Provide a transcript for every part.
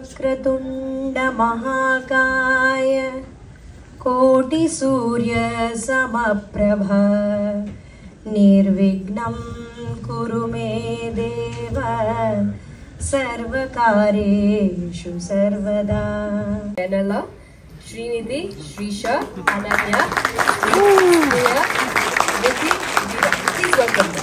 वक्रतुण्ड महाकाय कोटिसूर्य समप्रभा निर्विघ्नं कुरु मे देव सर्वकार्येषु सर्वदा. Janala, Srinidhi, Shrisha, Ananya, Vicky, Vida. Please welcome them.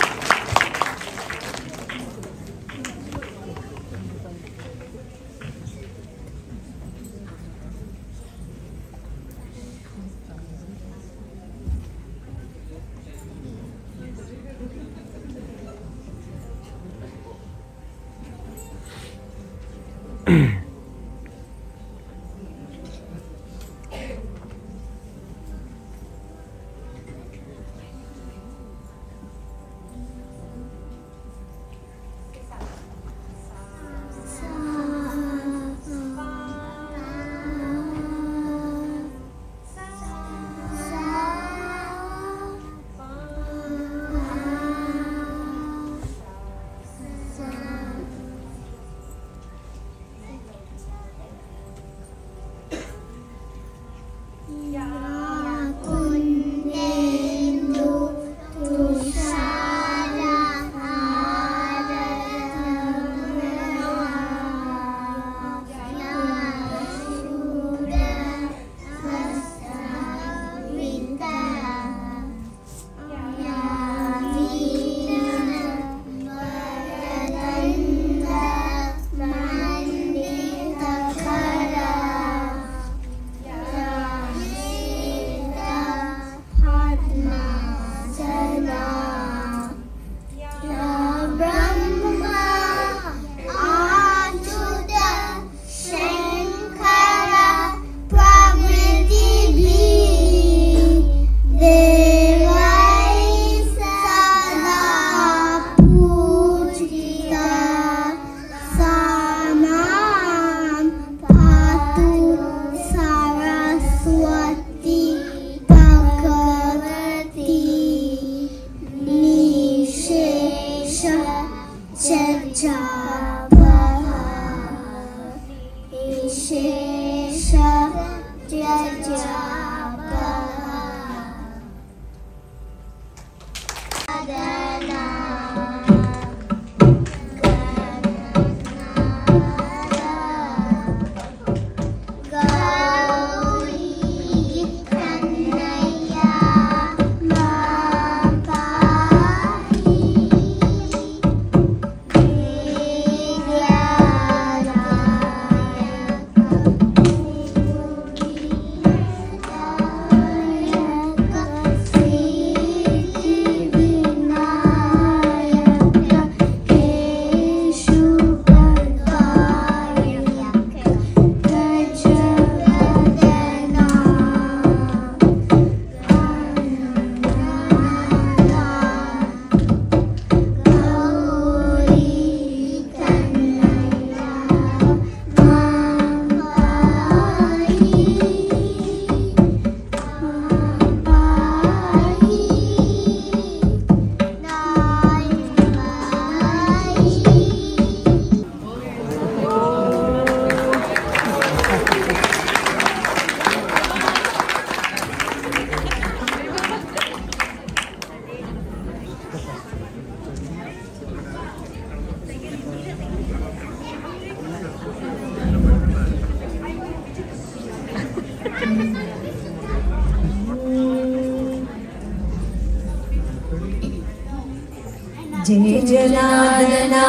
जय जनार्दना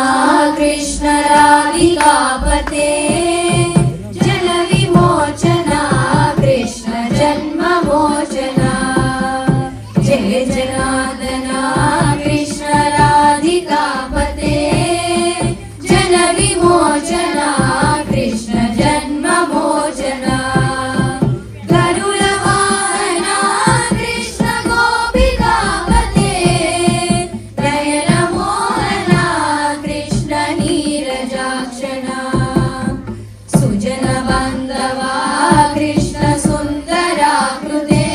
कृष्ण राधिकापते जन विमोचना कृष्ण जन्म मोचना. जय जनार्दना कृष्ण राधिकापते जन विमोचना कृष्ण जन्म मोचना. सुजन बांधवा कृष्ण सुंदरा कृते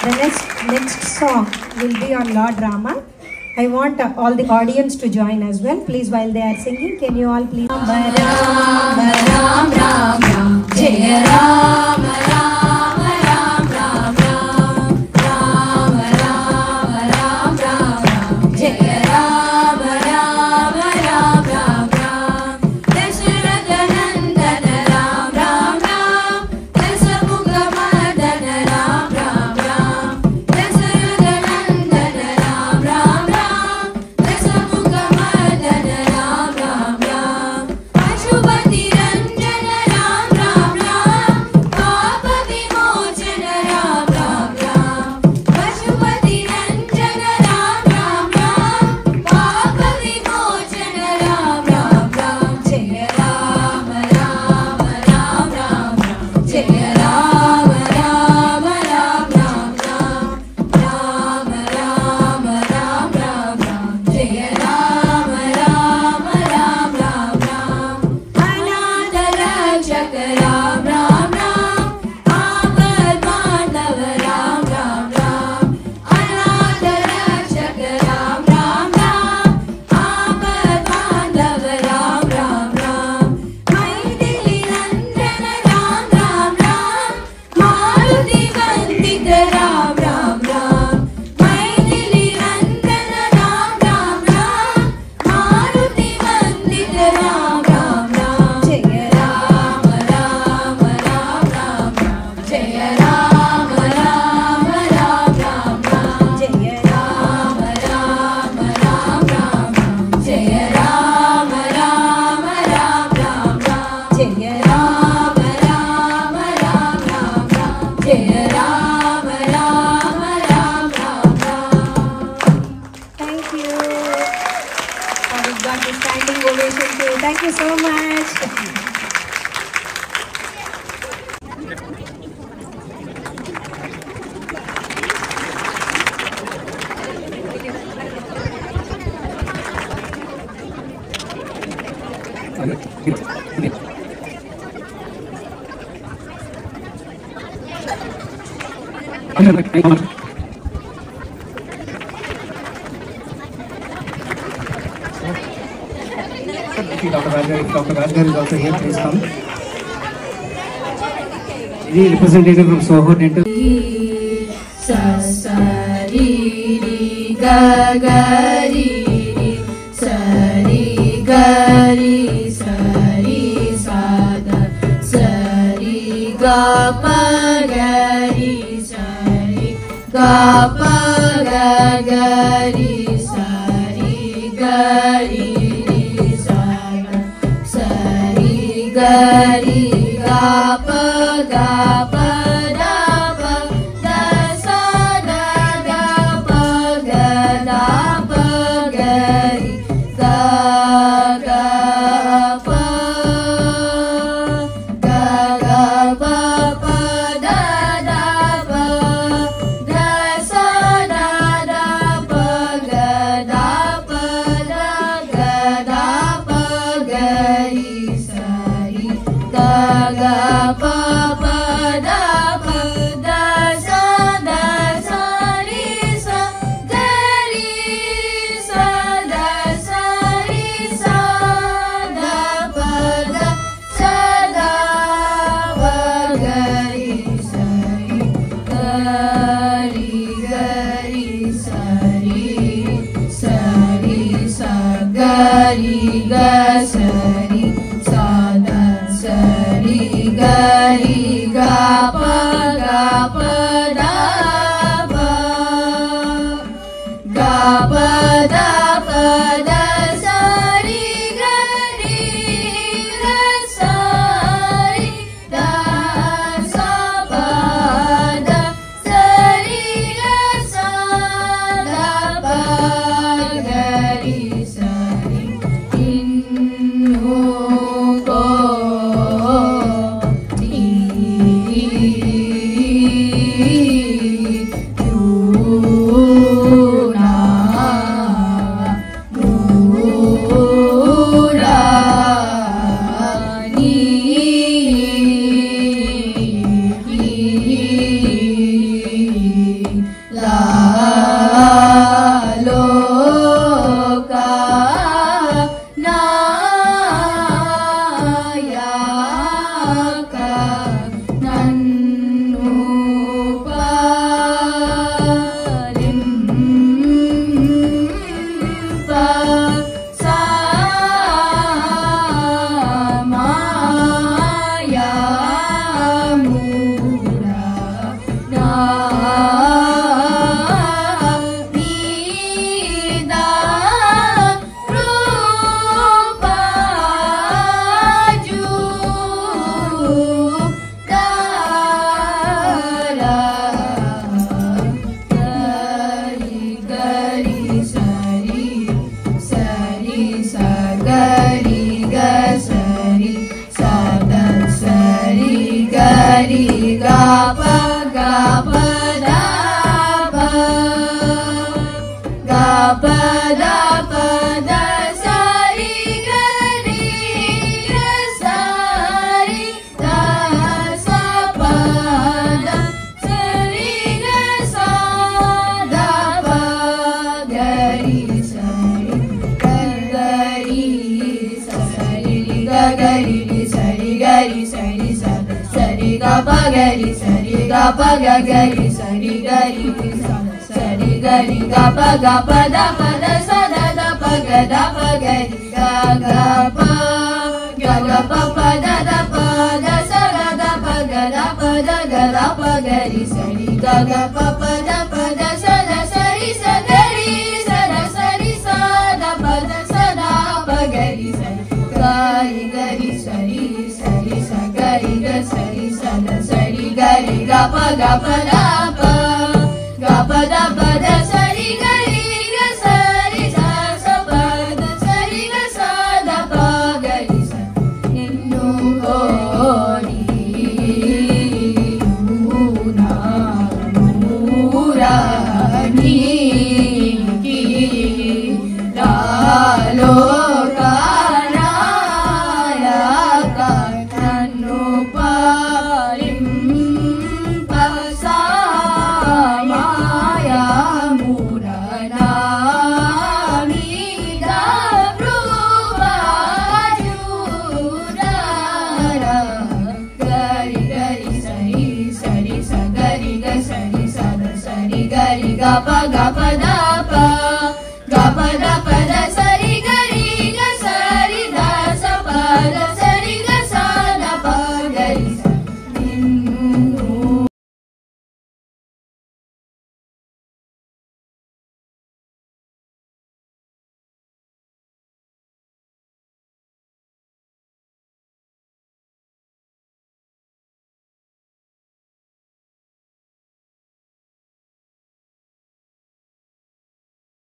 The next song will be on Lord Rama. I want all the audience to join as well. Please, while they are singing, can you all please? Ram Ram Ram Ram Jaya Ram Ram Ram Ram Ram Ram Ram Ram Jaya Ram Ram Ram Ram Ram Dasharatha Nandana Ram Ram Ram Dasamukha Mardana Ram Ram Ram Dasharatha Nandana Ram Ram Ram Dasamukha Mardana Ram Ram Ram Ashubati Ranjana Ram Ram Ram Papa Vimochana Ram Ram Ram Ashubati Ranjana Ram Ram Ram Papa Vimochana Ram Ram Ram Jaya Ram Ram Ram Ram Jaya Ram Ram Ram Ram Ram Ram Ram Ram Jaya Ram Ram Ram Ram Anand Rakshak Ram Ram Ram Aapad Bandhav Ram Ram Ram Anand Rakshak Ram Ram Ram Aapad Bandhav Ram Ram Ram Maithili Nandana Ram Ram Ram Maruti Vandita Ram Ram Ram Maithili Nandana Ram Ram Ram Maruti Vandita Ram Ram Ram Jaya Ram Ram Ram Ram Jaya Ram Ram Ram Ram Jaya Ram Ram Ram Ram Jaya Ram Ram Ram Ram Jaya Ram Ram Ram Ram Jaya Ram Ram Ram Ram Thank you. We've got the standing ovation too. Thank you so much. Dr. Valgar is also here, please come. Any representative from Soho Dental. Sa sa ri ri ga ga ri ri sa ri ga ri sa ri sa da sa ri ga pa ga ri sa ri ga pa ga ga ri sa ri ga ri sa da sa ri ga ri ga pa da pa da sa da da pa ga da pa ga ri ga ga pa pa da da pa da sa da da pa ga da pa da ga da pa ga ri sa ri ga ga pa pa da da pa da sa ri ga ri ga sa ri da sa pa da sa ri ga sa da pa ga ri sa ri ga ri sa ri ga ri sa ri ga ri sa ri sa sa ri ga pa ga ri sa ri ga pa ga ri sa ri ga ri sa sa ri ga pa da pa da sa da da pa ga ri ga pa pa da pa da sa da da pa da pa ga ri sa ri ga pa da sa da sa ri sa da sa ri sa da pa da sa da pa ga ri sa ga ri sa ri sa ga ri ga sa ri sa da sa ri ga pa da pa da sa ri ga sa ri sa sa pa da sa ri ga sa da pa ga ri sa ninnu kodi una murani ki dalo kanaya kannu parim pasamaya murana vida prubajudara gari gari sari sari sa gari ga sari sa da sari gari ga pa